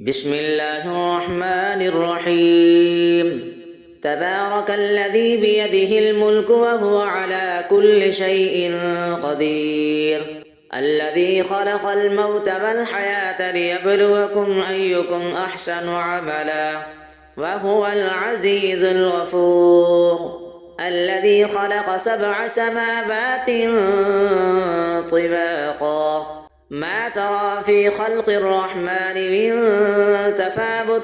بسم الله الرحمن الرحيم. تبارك الذي بيده الملك وهو على كل شيء قدير، الذي خلق الموت والحياة ليبلوكم أيكم أحسن عملا، وهو العزيز الغفور، الذي خلق 7 سماوات طباقا، ما ترى في خلق الرحمن من تفاوت،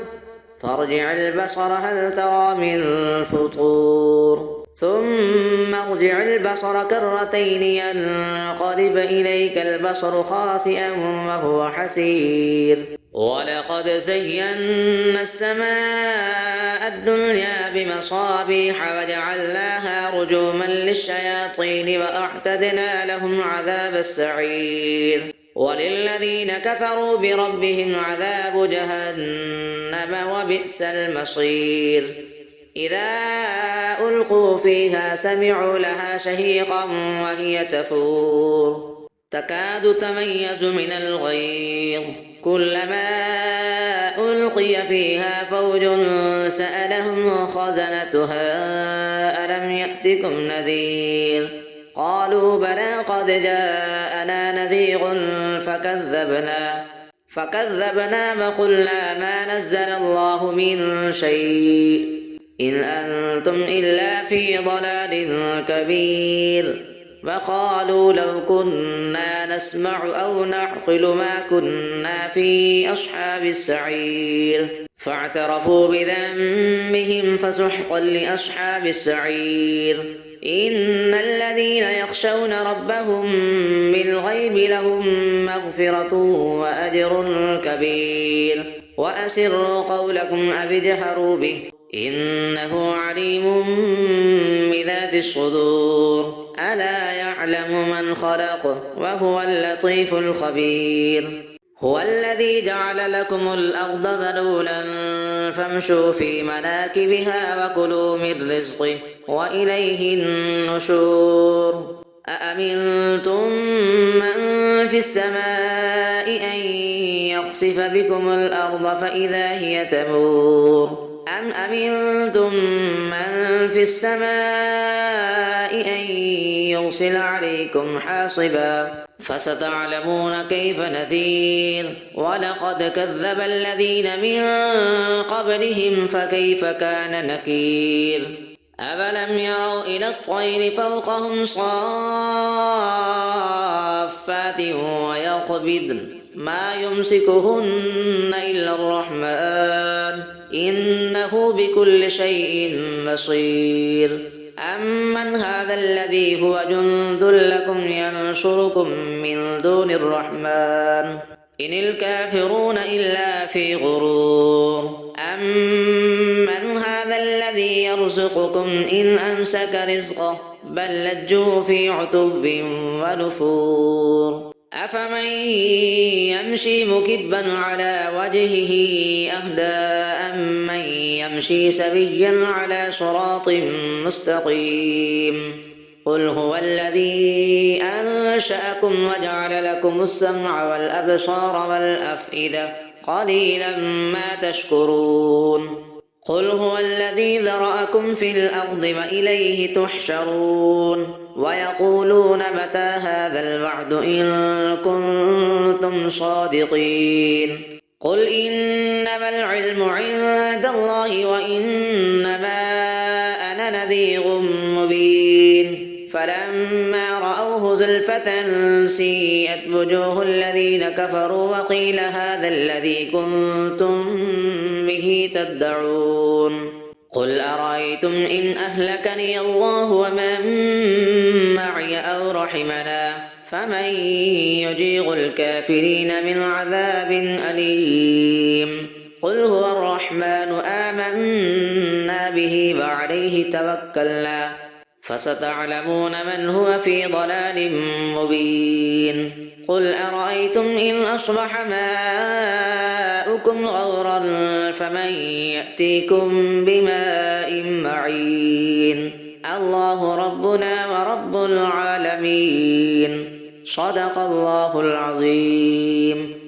فارجع البصر هل ترى من فطور، ثم ارجع البصر كرتين ينقلب إليك البصر خاسئا وهو حسير. ولقد زينا السماء الدنيا بمصابيح وجعلناها رجوما للشياطين وأعتدنا لهم عذاب السعير. وللذين كفروا بربهم عذاب جهنم وبئس المصير. إذا ألقوا فيها سمعوا لها شهيقا وهي تفور، تكاد تميز من الغيظ، كلما ألقي فيها فوج سألهم خزنتها ألم يأتكم نذير، قالوا بلى قد جاءنا نذير فكذبنا وقلنا ما نزل الله من شيء إن أنتم إلا في ضلال كبير. وقالوا لو كنا نسمع أو نعقل ما كنا في أصحاب السعير، فاعترفوا بذنبهم فسحقا لأصحاب السعير. إن الذين يخشون ربهم بالغيب لهم مغفرة وأجر كبير. وأسروا قولكم أو اجهروا به إنه عليم بذات الصدور. ألا يعلم من خلق وهو اللطيف الخبير. هو الذي جعل لكم الأرض ذلولا فامشوا في مناكبها وكلوا من رزقه وإليه النشور. أأمنتم من في السماء أن يخسف بكم الأرض فإذا هي تمور، أم أمنتم من في السماء أن يرسل عليكم حاصبا، فستعلمون كيف نذير. ولقد كذب الذين من قبلهم فكيف كان نكير. أفلم يروا إلى الطير فوقهم صافات ويقبضن ما يمسكهن إلا الرحمن إنه بكل شيء بصير. أمن هذا الذي هو جند لكم ينصركم من دون الرحمن إن الكافرون إلا في غرور. أمن هذا الذي يرزقكم إن أمسك رزقه بل لجوا في عتب ونفور. أفمن يمشي مكبا على وجهه أهدى أمن يمشي سويا على صراط مستقيم. قل هو الذي أنشأكم وجعل لكم السمع والأبصار والأفئدة قليلا ما تشكرون. قل هو الذي ذرأكم في الأرض وإليه تحشرون. ويقولون متى هذا الوعد إن كنتم صادقين. قل إنما العلم عند الله وإنما أنا نذير مبين. فلما رأوه زلفة سيئت وجوه الذين كفروا وقيل هذا الذي كنتم به تدعون. قل أرأيتم إن أهلكني الله ومن معي أو رحمنا فمن يجير الكافرين من عذاب أليم. قل هو الرحمن آمنا به وعليه توكلنا فستعلمون من هو في ضلال مبين. قل أرأيتم إن أصبح ماؤكم غورا فمن يأتيكم بماء معين. الله ربنا ورب العالمين. صدق الله العظيم.